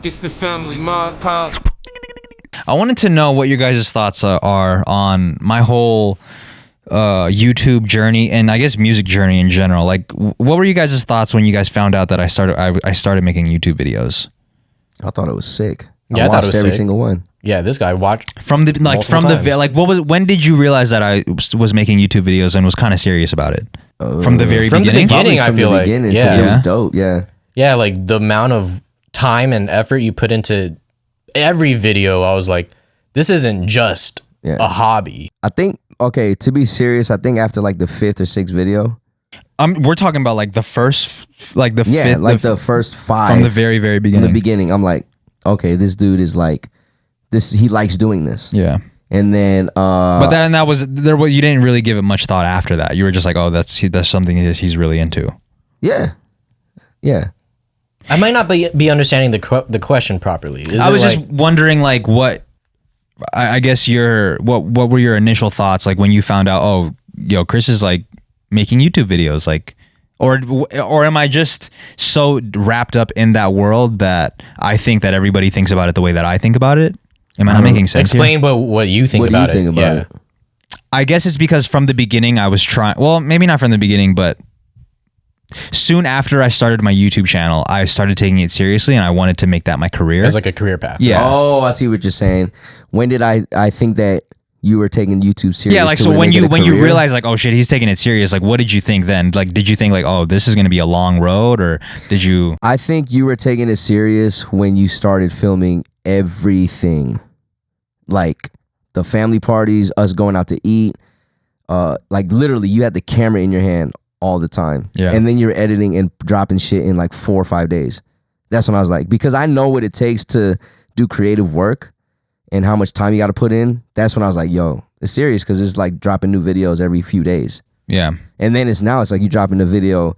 It's the family Mart pop. I wanted to know what your guys' thoughts are on my whole YouTube journey and I guess music journey in general. Like, what were you guys' thoughts when you guys found out that I started making YouTube videos? I thought it was sick. Yeah, I I thought watched it was every sick. single one. Yeah, this guy watched From the when did you realize that I was making YouTube videos and was kind of serious about it? From the very from the beginning? beginning, Probably I feel the like, beginning, 'cause yeah. it was dope. Yeah, Yeah, like the amount of time and effort you put into every video, I was like, this isn't just a hobby. I think. Okay, to be serious, I think after like the 5th or 6th video. We're talking about like the first, like the Yeah, fifth, like the first 5 from the very in beginning. the beginning. I'm like, okay, this dude is like, this. He likes doing this. Yeah. And then, But then you didn't really give it much thought after that. You were just like, oh, that's something he's really into. yeah. I might not be understanding the question properly. I was just wondering, like, what I guess what were your initial thoughts, like when you found out, oh, yo, Chris is like making YouTube videos, like, or am I just so wrapped up in that world that I think that everybody thinks about it the way that I think about it? Am I not making sense? Explain what you think about it. What do you think about it? I guess it's because from the beginning I was trying. Well, maybe not from the beginning, but soon after I started my YouTube channel, I started taking it seriously, and I wanted to make that my career. As like a career path. Yeah. Oh, I see what you're saying. When did I think that you were taking YouTube serious? Yeah, like, to so really when make it a you career? realize, like, oh shit, he's taking it serious, like, what did you think then? Like, did you think like, oh, this is gonna be a long road, or did you? I think you were taking it serious when you started filming everything, like the family parties, us going out to eat, like literally you had the camera in your hand all the time. Yeah. And then you're editing and dropping shit in like 4 or 5 days. That's when I was like, because I know what it takes to do creative work and how much time you got to put in. That's when I was like, yo, it's serious, because it's like dropping new videos every few days. Yeah. And then it's like you dropping a video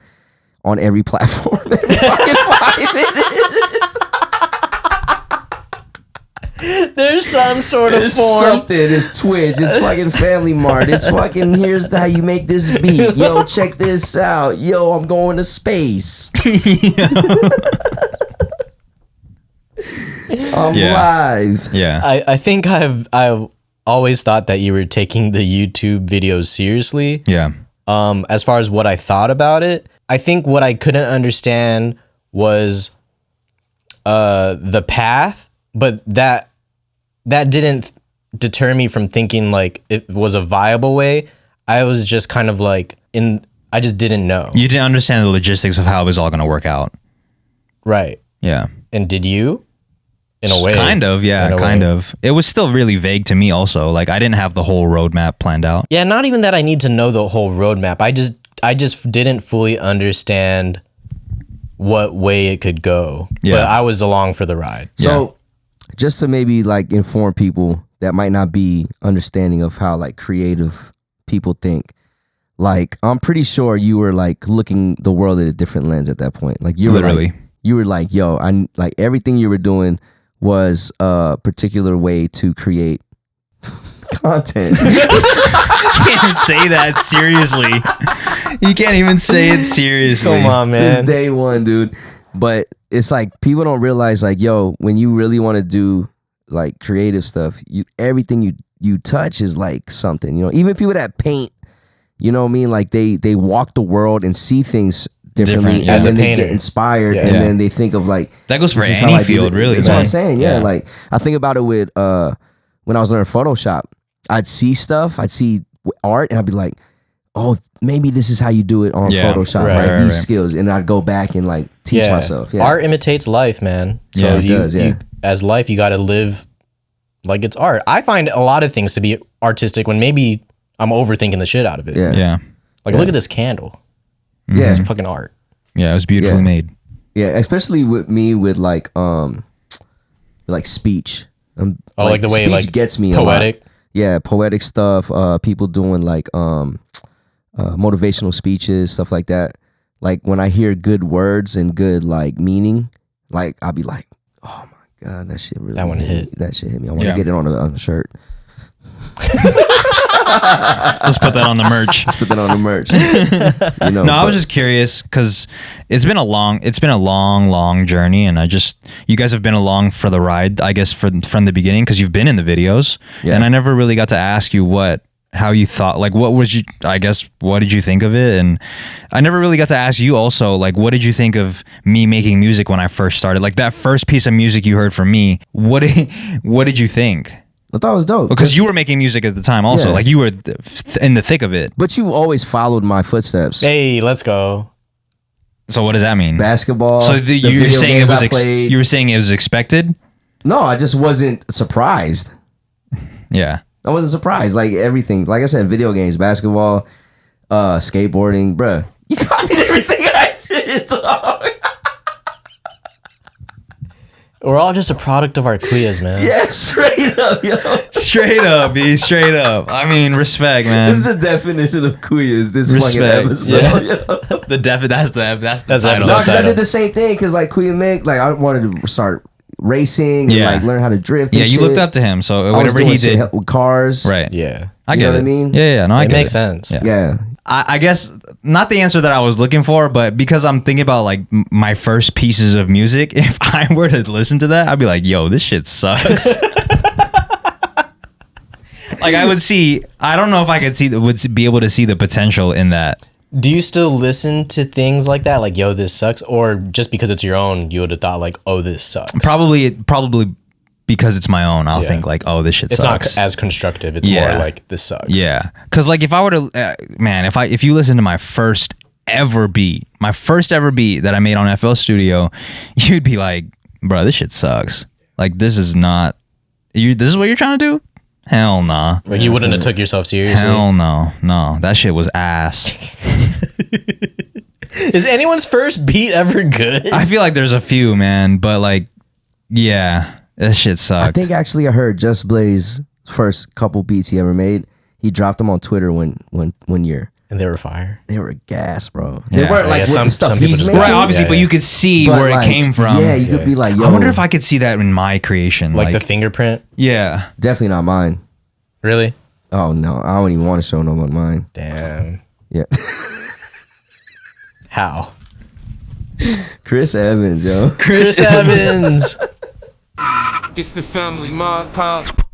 on every platform every fucking 5 minutes. There's some sort of It's form. something. It's Twitch. It's fucking Family Mart. It's fucking, here's how you make this beat. Yo, check this out. Yo, I'm going to space. I'm live. Yeah. I think I've always thought that you were taking the YouTube videos seriously. Yeah. As far as what I thought about it, I think what I couldn't understand was the path, but that didn't deter me from thinking like it was a viable way. I was just kind of like I just didn't know. You didn't understand the logistics of how it was all gonna work out. Right. Yeah. And did you? In a way. Kind of, yeah, In a kind way. of. It was still really vague to me also. Like, I didn't have the whole roadmap planned out. Yeah, not even that I need to know the whole roadmap. I just didn't fully understand what way it could go. Yeah. But I was along for the ride. So, just to maybe like inform people that might not be understanding of how like creative people think, like I'm pretty sure you were like looking the world at a different lens at that point. Like you were Literally. you were like, yo, I like everything you were doing was a particular way to create content. You can't say that seriously. You can't even say it seriously. Come on, man. Since day one, dude. But it's like people don't realize, like, yo, when you really want to do like creative stuff, everything you touch is like something. You know, even people that paint, you know what I mean? Like they walk the world and see things differently, Different, yeah. and As a then they painter. get inspired, Yeah. and Yeah. then they think of like That goes for this is how any I do field, it. really. That's what I'm man. saying. Yeah, Yeah. like I think about it with when I was learning Photoshop. I'd see stuff, I'd see art, and I'd be like, oh, maybe this is how you do it on Yeah. Photoshop, Right, right? These skills, and I'd go back and like teach myself. Yeah. Art imitates life, man. So Yeah, it does, yeah. as life, you got to live like it's art. I find a lot of things to be artistic when maybe I'm overthinking the shit out of it. Yeah. Yeah. Like, look at this candle. Yeah. It's fucking art. Yeah, it was beautifully Yeah. made. Yeah, especially with me with like speech. Like the way speech like gets me poetic. a lot. Yeah, poetic stuff. People doing like motivational speeches, stuff like that. Like when I hear good words and good like meaning, like I'll be like, oh my god, that shit really That one hit. That shit hit me. I want to Yeah. get it on a shirt. Let's put that on the merch. Let's put that on the merch. No, I was just curious because it's been a long journey, and you guys have been along for the ride, I guess, from the beginning, because you've been in the videos, and I never really got to ask you how you thought, like, what did you think of it? And I never really got to ask you also, like, what did you think of me making music when I first started? Like, that first piece of music you heard from me, what did you think? I thought it was dope. Because you were making music at the time also. Yeah. Like, you were in the thick of it. But you always followed my footsteps. Hey, let's go. So what does that mean? Basketball. So the you were video saying games I played. you were saying it was expected? No, I just wasn't surprised. Yeah. I wasn't surprised. Like everything. Like I said, video games, basketball, skateboarding. Bruh, you copied everything I did, dog. We're all just a product of our queers, man. Yeah, straight up, yo. Straight up, B. Straight up. I mean, respect, man. This is the definition of queers. This fucking Respect. episode. Yeah. Yo. That's the title. No, because I did the same thing. Because like Queen Mick, like I wanted to start racing and like learn how to drift. Yeah, and you shit. looked up to him, so I was whatever doing he shit did with cars. right. Yeah. I You get know it. what I mean? Yeah, no, I It get makes it. sense. Yeah. I guess not the answer that I was looking for, but because I'm thinking about like my first pieces of music, if I were to listen to that, I'd be like, yo, this shit sucks. Like I don't know if I would be able to see the potential in that. Do you still listen to things like that? Like, yo, this sucks? Or just because it's your own, you would have thought like, oh, this sucks? Probably because it's my own, I'll think like, oh, this shit it's sucks. not as constructive. It's more like, this sucks. Yeah. Because like if I were to, if you listen to my first ever beat that I made on FL Studio, you'd be like, bro, this shit sucks. Like this is not, this is what you're trying to do? Hell nah. Like you wouldn't have took yourself seriously. Hell no. No, that shit was ass. Is anyone's first beat ever good? I feel like there's a few, man, but like, yeah. That shit sucked. I think actually I heard Just Blaze's first couple beats he ever made. He dropped them on Twitter one year. And they were fire. They were gas, bro. Yeah. They weren't like Yeah, with the stuff some people he's just- making. Right, obviously, Yeah, but yeah. you could see but where like, it came from. Yeah, you could be like, yo. I wonder if I could see that in my creation. Like the fingerprint? yeah. Definitely not mine. Really? Oh, no. I don't even want to show no one mine. Damn. Yeah. How? Chris Evans, yo. Chris Evans. It's the family, Mart, Pop.